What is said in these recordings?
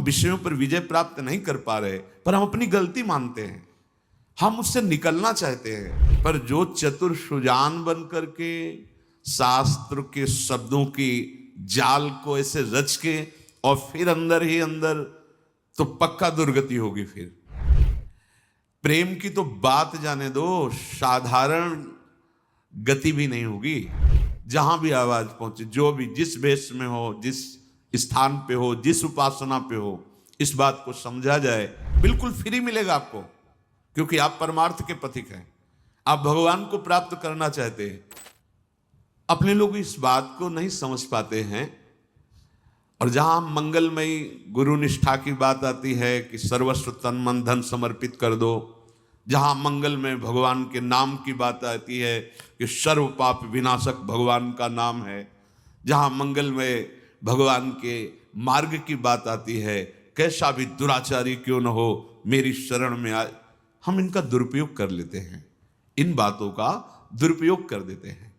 विषयों पर विजय प्राप्त नहीं कर पा रहे, पर हम अपनी गलती मानते हैं, हम उससे निकलना चाहते हैं। पर जो चतुर सुजान बन करके शास्त्र के शब्दों की जाल को ऐसे रच के और फिर अंदर ही अंदर, तो पक्का दुर्गति होगी। फिर प्रेम की तो बात जाने दो, साधारण गति भी नहीं होगी। जहां भी आवाज पहुंचे, जो भी जिस वेश में हो, जिस स्थान पे हो, जिस उपासना पे हो, इस बात को समझा जाए, बिल्कुल फ्री मिलेगा आपको, क्योंकि आप परमार्थ के पथिक हैं, आप भगवान को प्राप्त करना चाहते हैं। अपने लोग इस बात को नहीं समझ पाते हैं। और जहां मंगलमयी गुरु निष्ठा की बात आती है कि सर्वस्व तन मन धन समर्पित कर दो, जहां मंगल में भगवान के नाम की बात आती है कि सर्व पाप विनाशक भगवान का नाम है, जहां मंगल में भगवान के मार्ग की बात आती है, कैसा भी दुराचारी क्यों न हो मेरी शरण में आए, हम इनका दुरुपयोग कर लेते हैं, इन बातों का दुरुपयोग कर देते हैं।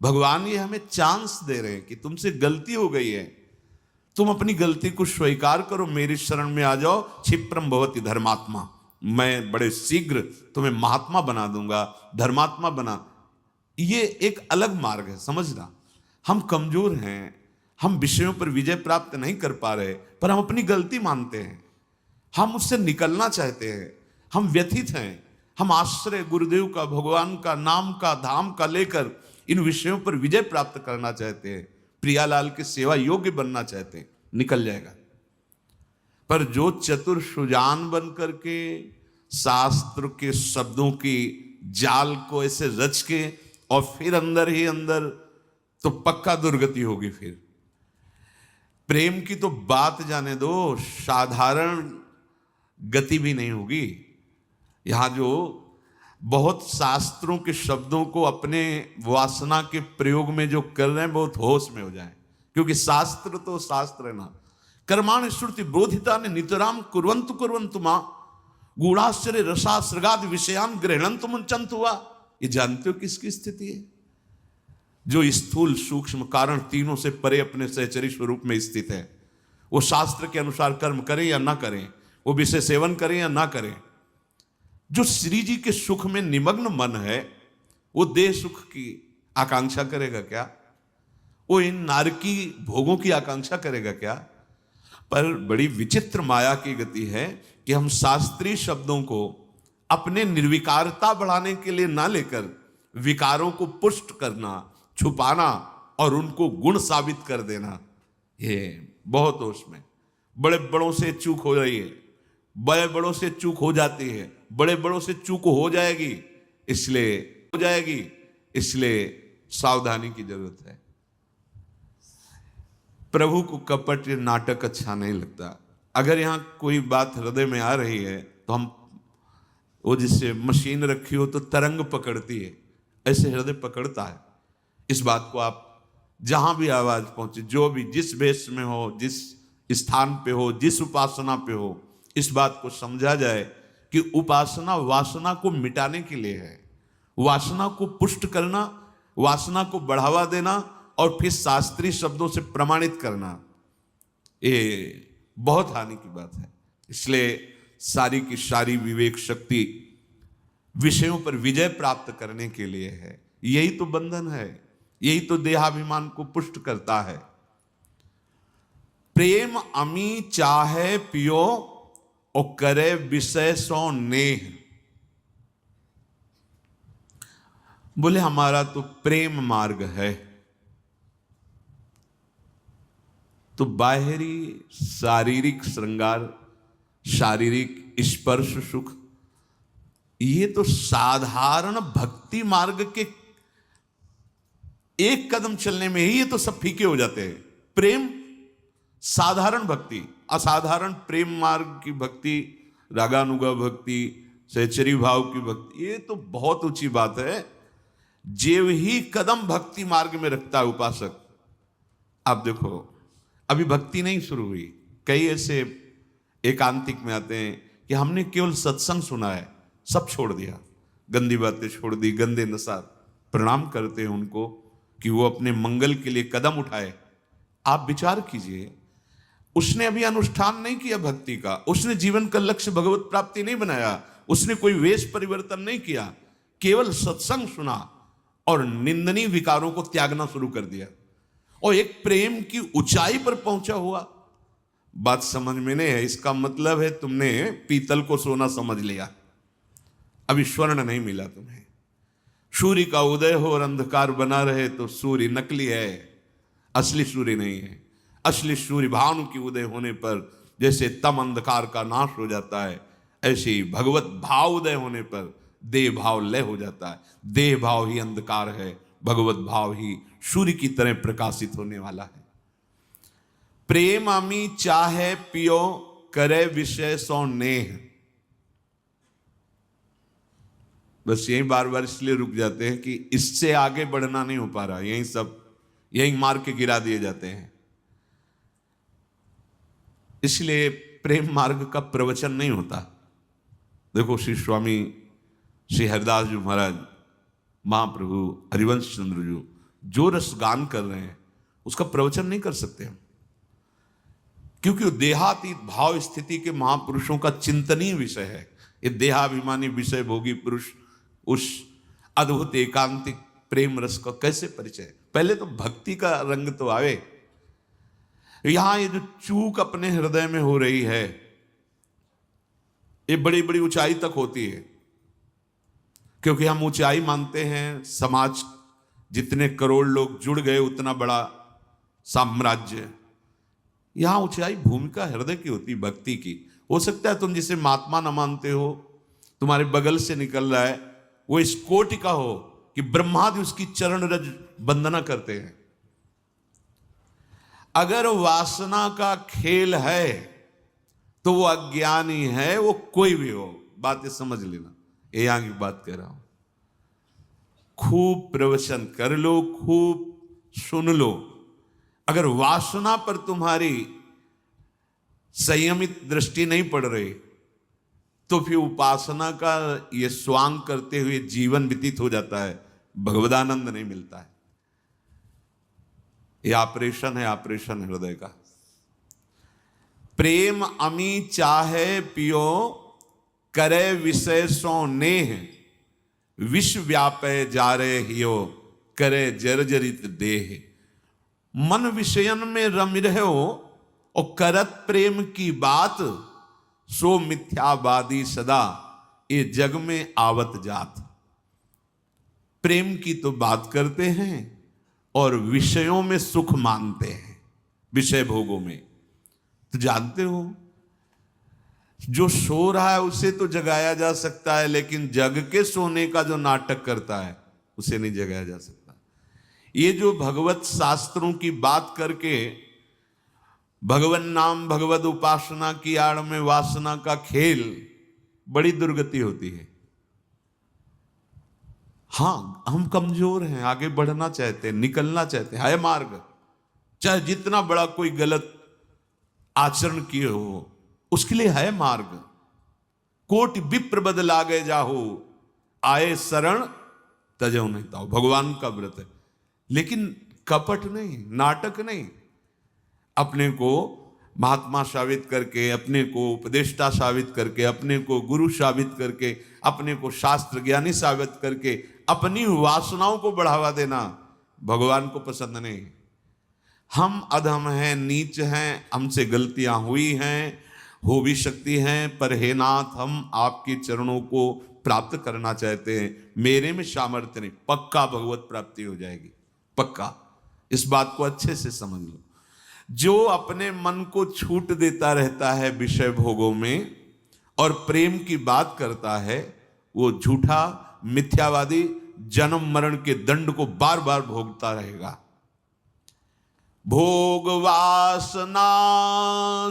भगवान ये हमें चांस दे रहे हैं कि तुमसे गलती हो गई है, तुम अपनी गलती को स्वीकार करो, मेरी शरण में आ जाओ, क्षिप्रम भवति धर्मात्मा, मैं बड़े शीघ्र तुम्हें महात्मा बना दूंगा, धर्मात्मा बना। ये एक अलग मार्ग है, समझना। हम कमजोर हैं, हम विषयों पर विजय प्राप्त नहीं कर पा रहे, पर हम अपनी गलती मानते हैं, हम उससे निकलना चाहते हैं, हम व्यथित हैं, हम आश्रय गुरुदेव का, भगवान का, नाम का, धाम का लेकर इन विषयों पर विजय प्राप्त करना चाहते हैं, प्रियालाल की सेवा योग्य बनना चाहते हैं, निकल जाएगा। पर जो चतुर सुजान बन करके शास्त्र के शब्दों की जाल को ऐसे रच के और फिर अंदर ही अंदर, तो पक्का दुर्गति होगी। फिर प्रेम की तो बात जाने दो, साधारण गति भी नहीं होगी। यहां जो बहुत शास्त्रों के शब्दों को अपने वासना के प्रयोग में जो कर रहे हैं, बहुत होश में हो जाएं, क्योंकि शास्त्र तो शास्त्र है ना। कर्माणि श्रुति बोधिता ने नितराम कुर्वन्तु कुर्वन्तु मां गूढ़ाश्चर्य रसासृगाद विषयान गृह्णन्तु मुञ्चन्तु हुआ। ये जानते हो किसकी स्थिति है? जो स्थूल सूक्ष्म कारण तीनों से परे अपने सहचरी स्वरूप में स्थित है। वो शास्त्र के अनुसार कर्म करें या ना करें, वो विषय सेवन करें या ना करें, जो श्री जी के सुख में निमग्न मन है, वो देह सुख की आकांक्षा करेगा क्या? वो इन नारकी भोगों की आकांक्षा करेगा क्या? पर बड़ी विचित्र माया की गति है कि हम शास्त्रीय शब्दों को अपने निर्विकारता बढ़ाने के लिए ना लेकर विकारों को पुष्ट करना, छुपाना और उनको गुण साबित कर देना, ये बहुत होश में। बड़े बड़ों से चूक हो रही है, बड़े बड़ों से चूक हो जाती है, बड़े बड़ों से चूक हो जाएगी, इसलिए सावधानी की जरूरत है। प्रभु को कपट नाटक अच्छा नहीं लगता। अगर यहां कोई बात हृदय में आ रही है तो हम वो जिससे मशीन रखी हो तो तरंग पकड़ती है, ऐसे हृदय पकड़ता है। इस बात को आप जहां भी आवाज पहुंचे, जो भी जिस वेश में हो, जिस स्थान पे हो, जिस उपासना पे हो, इस बात को समझा जाए कि उपासना वासना को मिटाने के लिए है, वासना को पुष्ट करना, वासना को बढ़ावा देना और फिर शास्त्रीय शब्दों से प्रमाणित करना, ये बहुत हानि की बात है। इसलिए सारी की सारी विवेक शक्ति विषयों पर विजय प्राप्त करने के लिए है। यही तो बंधन है, यही तो देहाभिमान को पुष्ट करता है। प्रेम अमी चाहे पियो और करे विषय सो नेह। बोले हमारा तो प्रेम मार्ग है, तो बाहरी शारीरिक श्रृंगार, शारीरिक स्पर्श सुख, ये तो साधारण भक्ति मार्ग के एक कदम चलने में ही ये तो सब फीके हो जाते हैं। प्रेम साधारण भक्ति, असाधारण प्रेम मार्ग की भक्ति, रागानुगा भक्ति, सहचरी भाव की भक्ति, ये तो बहुत ऊंची बात है। जेव ही कदम भक्ति मार्ग में रखता है उपासक। आप देखो, अभी भक्ति नहीं शुरू हुई, कई ऐसे एकांतिक में आते हैं कि हमने केवल सत्संग सुना है, सब छोड़ दिया, गंदी बातें छोड़ दी, गंदे नशा। प्रणाम करते हैं उनको कि वो अपने मंगल के लिए कदम उठाए। आप विचार कीजिए, उसने अभी अनुष्ठान नहीं किया भक्ति का, उसने जीवन का लक्ष्य भगवत प्राप्ति नहीं बनाया, उसने कोई वेश परिवर्तन नहीं किया, केवल सत्संग सुना और निंदनीय विकारों को त्यागना शुरू कर दिया और एक प्रेम की ऊंचाई पर पहुंचा हुआ। बात समझ में नहीं है? इसका मतलब है तुमने पीतल को सोना समझ लिया, अभी स्वर्ण नहीं मिला तुम्हें। सूर्य का उदय हो और अंधकार बना रहे तो सूर्य नकली है, असली सूर्य नहीं है। असली सूर्य भानु की उदय होने पर जैसे तम अंधकार का नाश हो जाता है, ऐसे ही भगवत भाव उदय होने पर देह भाव लय हो जाता है। देह भाव ही अंधकार है, भगवत भाव ही सूर्य की तरह प्रकाशित होने वाला है। प्रेम अमी चाहे पियो करे विषय सो नेह। बस यही बार बार इसलिए रुक जाते हैं कि इससे आगे बढ़ना नहीं हो पा रहा, यही मार के गिरा दिए जाते हैं। इसलिए प्रेम मार्ग का प्रवचन नहीं होता। देखो श्री स्वामी श्री हरिदास जी महाराज, महाप्रभु हरिवंश चंद्र जी जो रसगान कर रहे हैं उसका प्रवचन नहीं कर सकते हम, क्योंकि वो देहातीत भाव स्थिति के महापुरुषों का चिंतनीय विषय है। ये देहाभिमानी विषय भोगी पुरुष उस अद्भुत एकांतिक प्रेम रस का कैसे परिचय? पहले तो भक्ति का रंग तो आवे। यहां ये जो चूक अपने हृदय में हो रही है, ये बड़ी बड़ी ऊंचाई तक होती है, क्योंकि हम ऊंचाई मानते हैं समाज, जितने करोड़ लोग जुड़ गए उतना बड़ा साम्राज्य। यहां ऊंचाई भूमिका हृदय की होती, भक्ति की। हो सकता है तुम जिसे महात्मा न मानते हो, तुम्हारे बगल से निकल रहा है, वो इस कोटि का हो कि ब्रह्मादि उसकी चरण रज वंदना करते हैं। अगर वासना का खेल है तो वो अज्ञानी है, वो कोई भी हो। बातें समझ लेना, ये यहां की बात कह रहा हूं। खूब प्रवचन कर लो, खूब सुन लो, अगर वासना पर तुम्हारी संयमित दृष्टि नहीं पड़ रही तो फिर उपासना का ये स्वांग करते हुए जीवन व्यतीत हो जाता है, भगवदानंद नहीं मिलता है। ये ऑपरेशन है, ऑपरेशन हृदय का। प्रेम अमी चाहे पियो करे विषय सो नेह, विष व्यापे जारे हियो करे जर्जरित देह। मन विषयन में रम रहो और करत प्रेम की बात, सो मिथ्यावादी सदा ये जग में आवत जात। प्रेम की तो बात करते हैं और विषयों में सुख मानते हैं, विषय भोगों में। तो जानते हो जो सो रहा है उसे तो जगाया जा सकता है, लेकिन जग के सोने का जो नाटक करता है उसे नहीं जगाया जा सकता। ये जो भगवत शास्त्रों की बात करके भगवन नाम भगवत उपासना की आड़ में वासना का खेल, बड़ी दुर्गति होती है। हाँ, हम कमजोर हैं, आगे बढ़ना चाहते हैं, निकलना चाहते हैं, है मार्ग। चाहे जितना बड़ा कोई गलत आचरण किए हो, उसके लिए है मार्ग। कोटि विप्र बदला गए जाहो, आए शरण तजो नहीं ताओ। भगवान का व्रत है, लेकिन कपट नहीं, नाटक नहीं। अपने को महात्मा साबित करके, अपने को उपदेष्टा साबित करके, अपने को गुरु साबित करके, अपने को शास्त्र ज्ञानी साबित करके अपनी वासनाओं को बढ़ावा देना भगवान को पसंद नहीं। हम अधम हैं, नीच हैं, हमसे गलतियां हुई हैं, हो भी सकती हैं, पर हे नाथ हम आपके चरणों को प्राप्त करना चाहते हैं। मेरे में सामर्थ्य नहीं, पक्का भगवत प्राप्ति हो जाएगी, पक्का। इस बात को अच्छे से समझ लो। जो अपने मन को छूट देता रहता है विषय भोगों में और प्रेम की बात करता है, वो झूठा मिथ्यावादी जन्म मरण के दंड को बार बार भोगता रहेगा। भोग वासना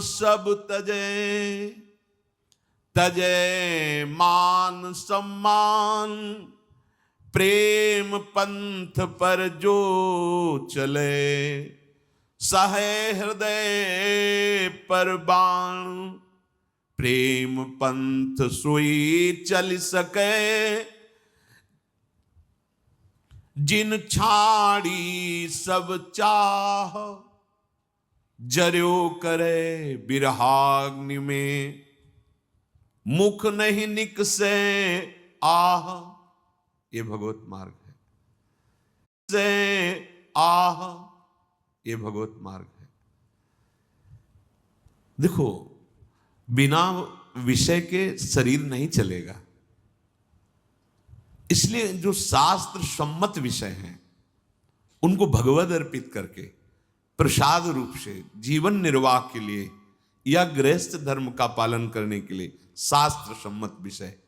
सब तजे, तजे मान सम्मान, प्रेम पंथ पर जो चले, सहे हृदय पर बाण, प्रेम पंथ सोई चल सके, जिन छाड़ी सब चाह, जर्यो करे बिरहाग्नि में, मुख नहीं निकसे आह। ये भगवत मार्ग है। से आह, ये भगवत मार्ग है। देखो, बिना विषय के शरीर नहीं चलेगा। इसलिए जो शास्त्र सम्मत विषय हैं उनको भगवद अर्पित करके प्रसाद रूप से जीवन निर्वाह के लिए या गृहस्थ धर्म का पालन करने के लिए शास्त्र सम्मत विषय